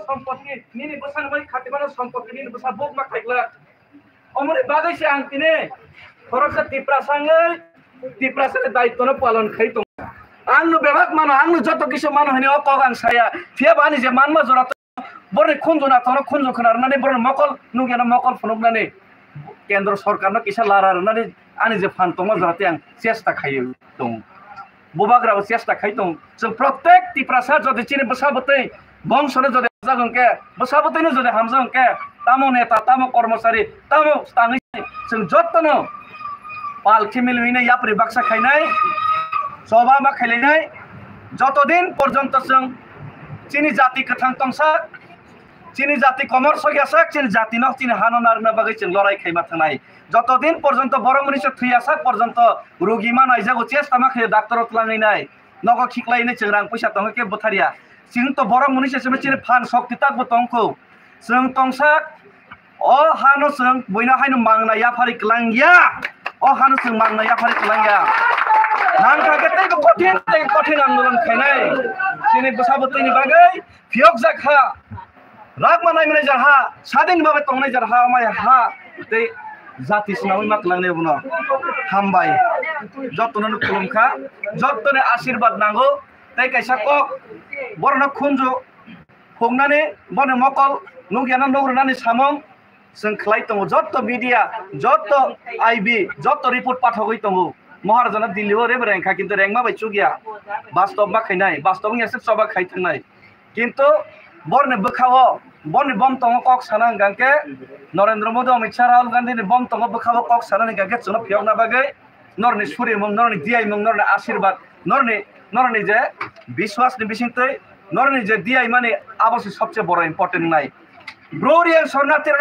সম্পত্তি নিনি বসান মই খাতিবানো সম্পত্তি নিনি বসা বুক মা খাইলা অমরে বাগাইছে আং তিনে খরচা টিপ্রাসারে দায়িত্বনো পালন খাইতো आंनो बेबाक मानो आंनो जत किसु मानो हने अकगान साया थिया बानी जे मानमा जरा बरे खुनजुना थरो खुनजु खनारनानै बरे मकल नुगेना मकल फुनुबनानै केन्द्र सरकारनो किसा लारारनानै आनि जे फान दङ जाहाथे आं चेष्टा खायो दं बुबाग्राबो चेष्टा खायो दं जों प्रत्येक टिप्रासा जदि चिनि बसाबतै बंशनो जदि जागोनके बसाबतैनो जदि हामजागोनके तामो नेता तामो कर्मचारी तामो ताङै जों जतनो पालखि मिलुइनै याप्रि बाक्सा खाइनाय सभा मा खाइलायनाय जतदिन पर्यन्त जों चिनि जाति गोथां तंसाक चिनि जाति कमर सगियासाक चिनि जाति न चिनि हानो नारना बागै जों लड़ाई खाइमा थांनाय जतदिन पर्यन्त बर' मनिसो थैयासाक पर्यन्त रोगी मा नायजागो चेष्टा मा खायो डाक्टर लांनाय नगो खिक्लायनाय जों रां पैसा दङ के बथारिया जों तो बर' मनिसो चिनि फान शक्ति ताकबो तंखौ जों तंसाक अ हानो जों बयना हायनो मांनाय याफारि क्लांगिया अ हानो जों मांनाय याफारि क्लांगिया नांखागे तैबो कठिन आन्दोलन खाइनाय चिनि बसाबतैनि बागै फियक जाखा राग मानाय माने जाहा सादिन बाबे तंनाय जाहा माय हा दै जाति सिनावै माकलांने बुनो हामबाय जतनो खुलुमखा जतनो आशीर्वाद नांगौ तै कायसा कक बरनो खुनजु खुंनानै बने मकल नुगियाना नग्रनानै सामं जों खलाय दङ जत मिडिया जत आईबी जत रिपोर्ट पाठगै दङ महाराजाना दिल्लीआव रे रेंखा किन्तु रेंमा बाय चुगिया वास्तव मा खाइनाय वास्तव एसे सबा खाइथनाय किन्तु बरने बखावो बरने बम तंग कक साना गांके नरेंद्र मोदी अमित शाह राहुल गांधी ने बम तंग बखावो कक साना गांके चुनो फियना बागै नरनि सूर्य मं नरनि दियाइ मं नरनि आशीर्वाद नरनि जे विश्वास नि बिसिंतै नरनि जे दियाइ माने आबसे सबसे बड़ इम्पोर्टेंट नाय ब्रोरियन शरणार्थी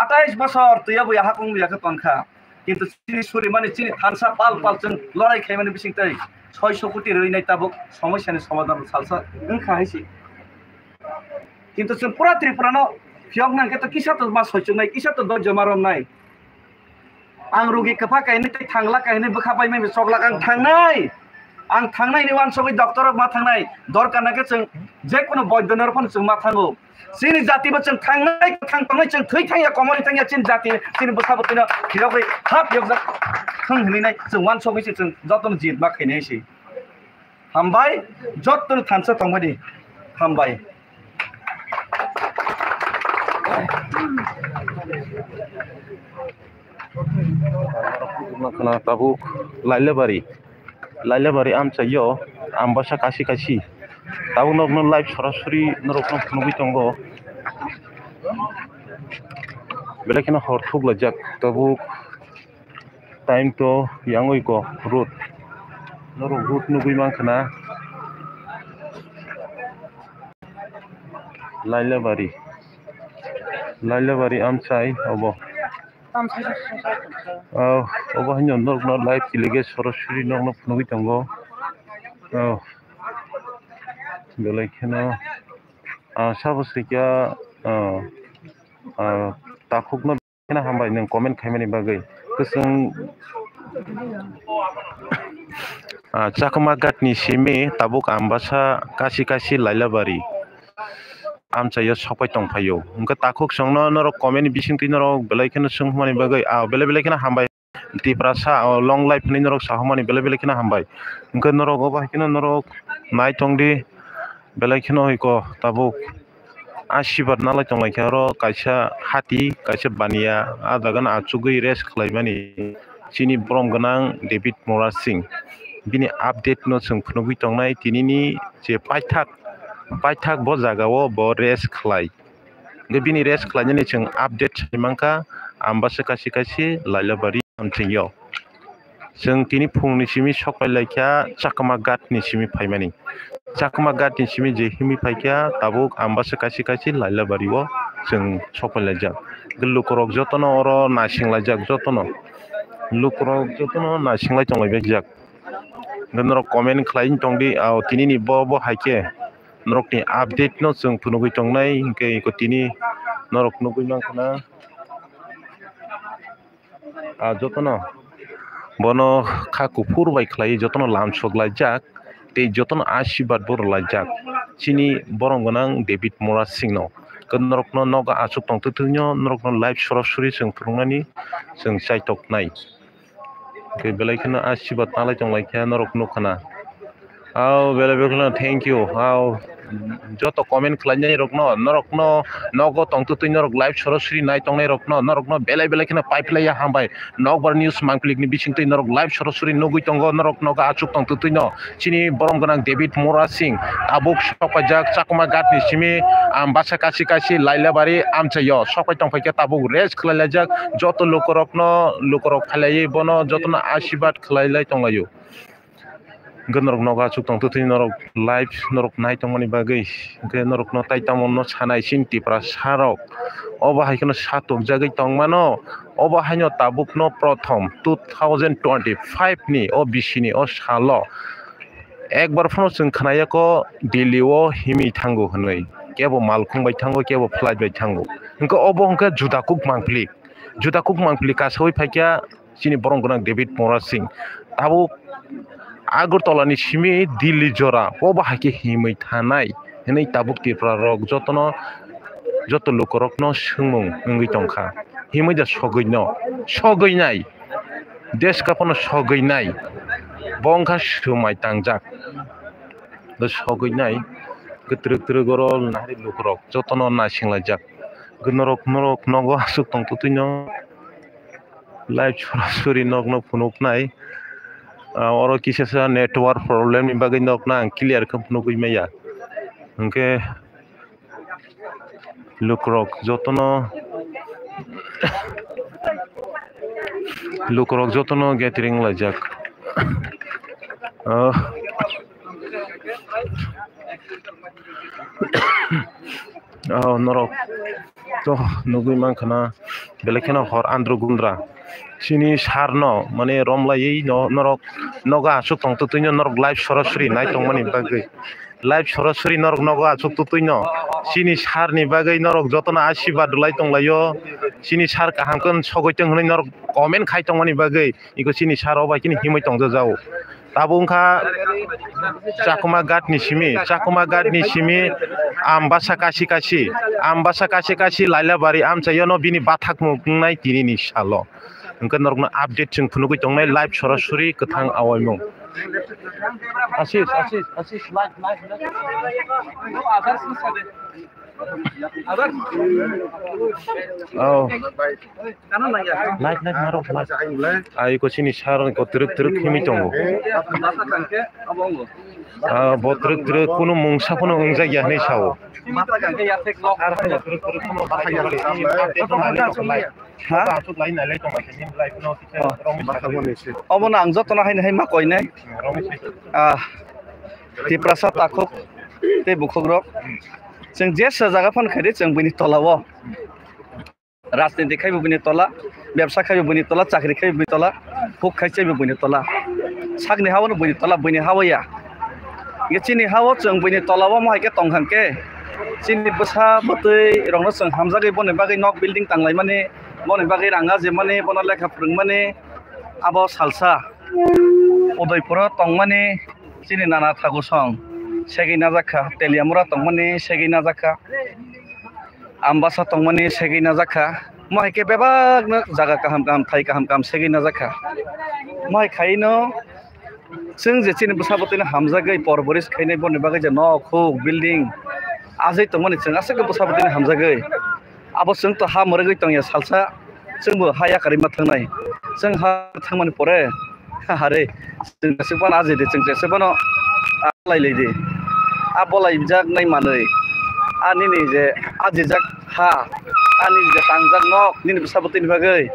28 बছर तुया बुया हाकुं बियाखौ तनखा किन्तु चिनि सूर्य माने चिनि थानसा पाल जों लड़ाई खाइ माने बिसिंतै 600 कोटी रैनाय ताबुक समस्यानि समाधान सालसा ओंखाहायसि किन्तु जों पुरा त्रिपुरानो फियक नांके तो किसा तो मा सयचुनाय किसा तो दज मारनाय आं रोगी कफा कायने तै थांला कायने बखाबाय मे सकला आं थांनायनि वानसबै डक्टर मा थांनाय दरकार नाके जों जेकुनो बैद्यनर फन जों मा थांगौ चिनि जातिबो जों थांनाय जों थै थांया कमरि थांया चिनि जाति चिनि बसाबतैनो फियकै हाब फियक जा खंहैनाय जों वानसबै जों जतन जित मा खायनायसै हामबाय जतन थानसा थांबादि हामबाय makna tabu lailabari amchayo ambasa kasi tabu nokno live sorasuri norokno phunugui tongo belakina horthuk lajak tabu time to yangoi ko road norok road nugui mankana lailabari amchai obo obo hanyo norokno live kilige sorasuri norokno phunugui tongo belakina sabosrikya takukno kena hambai nang comment khaimani bagai kusung chakma gatni simi tabuk ambasa kasi lailabari amchayo sopai tongphayo unka takuk songno norok comment bisingti norok belakina sungmani bagai belakina hambai tiprasa long life ni norok sahomani belakina hambai unka norok obahikina norok nai tongdi belakina hoiko tabuk आशीर्वाद नालाय तंलायखारो कायसा हाति कायसा बानिया आदागन आचुगै race खलायमानि चिनि ब्रम गोनां David मरा सिंह बिनि update no जों फुनुगै तंनाय दिनैनि जे पाइथाक ब जागाव ब रेस खलाय बिनि रेस खलायनानै जों आपडेट सिमांका आम्बासो कासि लाइलाबारि आमथिंयो जों दिनै फुंनि सिमि सकायलायखा चाकमा गाटनि सिमि फायमानि चाकमा गाटनि सिमि जे हिमि फायखा ताबुक आम्बासो कासि लाइलाबारिव जों सकायलायजाक लुकरक जतन अर नासिंलायजाक जतन लुकरक जतन नासिंलाय तंलायबायजाक नरक कमेन्ट खालायनि तंदि दिनैनि ब हायके नरकनि आपडेट नो जों फुनुगै तंनाय हिंके दिनै नरक नुगै मांखना जतन बनो खाकुफुर बाय खलाय जतन लामसक लायजाक ते जतन आशीर्वाद बर लायजाक chini borong gonang David Mora Singno norokno noga achuk tong tutunyo norokno live sorosuri sing prungnani sing saitok nai ke belai khana asibat nalai tong lai kha norokno khana au belai belai thank you au joto comment khlanya rokno norokno nogo tong tutunyo rok live sorosuri nai tong nai rokno norokno belai belai khana pipeline hambai nokbar news mangklik ni bising tui norok live sorosuri nogui tongo norokno ga achuk tong tutunyo chini borong gonang David Mora Singh tabuk sokajak chakuma gat ni simi ambasa kasi kasi lailabari amchayo sokai tong paike tabuk rest khlailajak joto lokorok khalai bono joto na ashibat khlailai tonglayo norok noga achuk tong tutunyo norok live norok nai tongmani bagai ke norok no tai tamon no sanai sinti pra sarok oba haikono satok jagai tongmano oba haino tabuk no prothom 2025 ni o bisini o salo ekbar phano sing khanaya ko Delhi o himi thango hanoi kebo malkhung bai thango kebo flight bai thango inko obo hongka judakuk mangplik ka soi phakya chini borong gonang David Mora Singh tabuk Agartala ni simi Delhi jora oba hake himi thanai henai tabuk tipra rok joto lokorok no sungmung ngui tongkha himi ja sogoi nai desh kapono sogoi nai bongkha sumai tangjak do sogoi nai getruk gorol nari lokorok joto no na singlajak gnorok nogo asuk tong tutuino live sorosuri no phunuk nai oro kisasa network problem ni bagai nokna clear kam phunuk maya hingke lukrok jotono gathering lajak norok to nugui mankhana belekena hor andro gundra chini sarno mane romlai no norok noga achuk tong tutuino norok live sorosuri nai tongmani bagai live sorosuri norok noga achuk tutuino chini sarni bagai norok jotona ashibad lai tonglayo chini sar kahamkon sogoi tong hnai norok comment khai tongmani bagai iko chini sar obai kini himoi tongja jao tabungkha chakuma gat ni simi ambasa kasi lailabari amchayono bini bathak mungnai tini ni salo hingke norokno update chung phunugui tongnai live sorosuri kathang awaimung asis live oh live marok ai ko sini sarong ko truk himi tongo bo truk kuno mungsa kuno ungjak ya nei sao Obon ang jotona hai ma koine ti prasad takuk te bukhogrok जों जेसा जागा फान खायदे जों बनि तलाव राजनीति खायबो बनि तला व्यवसाय खायबो बनि तला चाकरी खायबो बनि तला भुक खायबो बनि तला सागनि हावनो बनि तला बनि हावया ये चिनि हाव जों बनि तलाव माहायके तंखांके चिनि बसा बतै रंनो जों हामजागै बने बागै नक बिल्डिं तांलाय माने बने बागै राङा जे माने बना लेखा फोरों माने आबो सालसा उदयपुर तं माने चिनि नाना थागु सं Segi nazaka, Teliamura tongmani segi nazaka, Ambasa tongmani segi nazaka, Mai ke bebag na jaga kaham thai kaham segi nazaka, Mai kaino, Sing the chin busabotina hamzagai porboris kaine bon bagai no khug building, Azai tongmani sing asaka busabotina hamzagai, Abo sing to ha moragai tong ya salsa, Sing bu haya karima thangnai, Sing ha thangmani pore, Hare, Sing sepan azai de sing sepano lai lady. Abolai jak nai manai ani ni je ajijak ha ani je tangjak nok nini sabotin bagai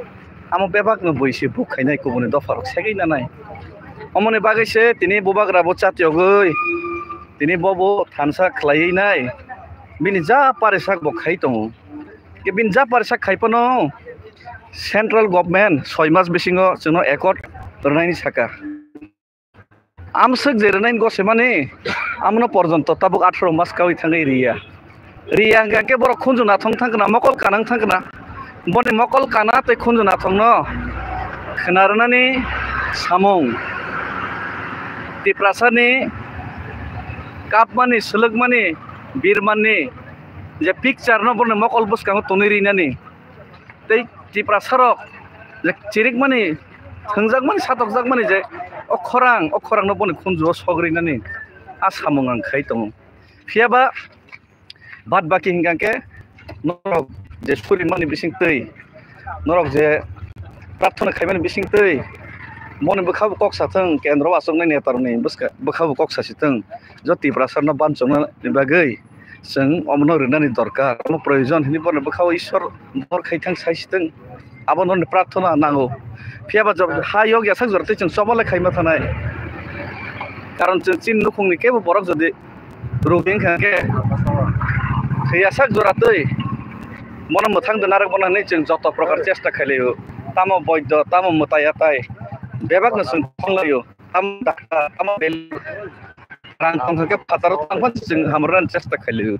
amo bebak no boisi buk khainai ko bone dofarok segai na nai amone bagai se tini bobak rabo chatyo goi tini bobo thansa khlai nai bini ja paresak bo khai tong ke bin ja paresak khai pano central government 6 mas bisingo jono ekot tornai ni saka Amsek jerenain gose mane amno porjonto tabuk 18 mas kawi thangai ria ngake borok khunju na thangna mokol kanang thangna bone mokol kana te khunju na thangno khnarnani samung ti prasani kap mani selek mani bir mani je picture no borne mokol buskang toniri nani tei tipra sarok je chirik mani thangjak mani satok jak mani je okhorang no borne khunju sogri nani asamung ang khai tong phiaba bad baki hingangke norok je suri mani bising tei norok je प्रार्थना खाइमानि बिसिं तै मने बखाबो कक्सा थों केन्द्र आसंनाय नेतारनि बखाबो कक्सा सिथों जति प्रसारना बानचंना बागै जों अमनो रनानि दरकार अमनो प्रयोजन हिनि बने बखाबो ईश्वर बर खाइथां साइसिथों आबननि प्रार्थना नांगौ फियाबा जब हा योग यासा जरते जों सबले खाइमा थानाय कारण जों चिन नुखुंनि केबो बरक जदि रुबिं खाके खैयासा जरातै मने मोथां दनारक बनानै जों जत प्रकार चेष्टा खाइलायो tamo boydo tamo mutayatai bebak na sun panglayo tam dakta tamo bel rang tong ke patar tang pan sing hamran chesta khaliyo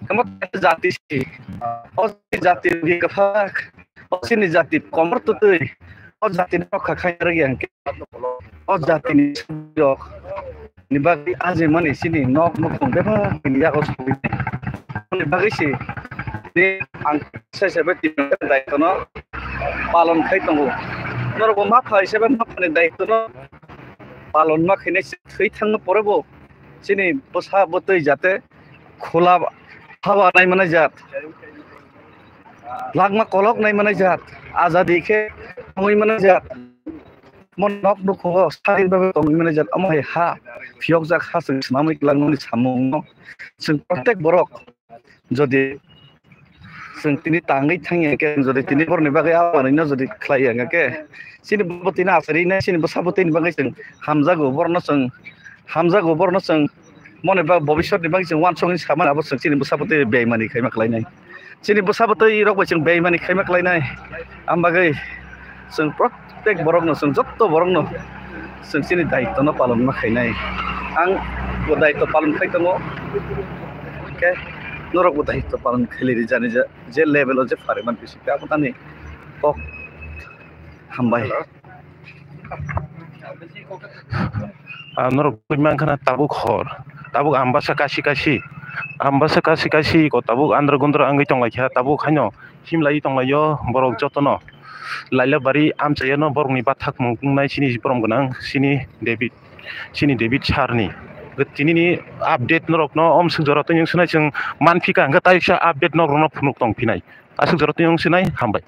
kamu jati si osi jati bi kafak osi ni jati komor tutui o jati no khakhai ragi angke o jati ni yok ni bagi aje mani sini nok nok beba ni ya os ni bagi si ni ang saya seperti dai kono पालन खाइ दङ नरगो मा खाइसेबा मा फाने दायित्व पालन मा खाइनाय थै थांनो परेबो सिनि बसा बतै जाते खोला हावा नाय माने जात लागमा कलक नाय माने जात आजादी के तंगै माने जात मन नक दुखो सारि बाबे तंगै माने जात अमय हा फियक जा खासं सामिक लांगनि सामुं जों प्रत्येक बरक जदि जों तिनि तांगै थाङो के जदि तिनि बरनि बागै आबारैनो जदि ख्लायो के सिनि बतिना आसरिनो सिनि बसाबतिनि बागै जों हामजागो बरनो जों मने बा भबिष्यतनि बागै जों वानसंनि सामान आबो जों सिनि बसाबति बेइमानि खाइमा खालायनाय सिनि बसाबति रगबो जों बेइमानि खाइमा खालायनाय आम बागै जों प्रत्येक बरकनो जों जत्त बरकनो जों सिनि दायित्वनो पालन मा खाइनाय आं दायित्व पालन खाइ दङ के नरक दायित्व पालन खेलेरि जाने जे लेभेलाव जे फारेमान बिसिका आपनानि कक हामबाय नरक कुइमान खाना ताबुक हर ताबुक आम्बासा काशी को ताबुक आन्द्र गुन्द्र आंगै तंलायखा ताबुक हानो हिमलाय तंलायो बरक जतनो लाइलाबारि आमचायनो बरकनि बाथाक मुंनाय सिनि जिपरम गोनां सिनि डेभिड सारनि तिनि आपडेट नरकनो अमसुं जरत जों सुनाय जों मानफिका हंगा ताइसा आपडेट नरकनो फुनुक दंफिनाय आसुं जरत जों सुनाय हामबाय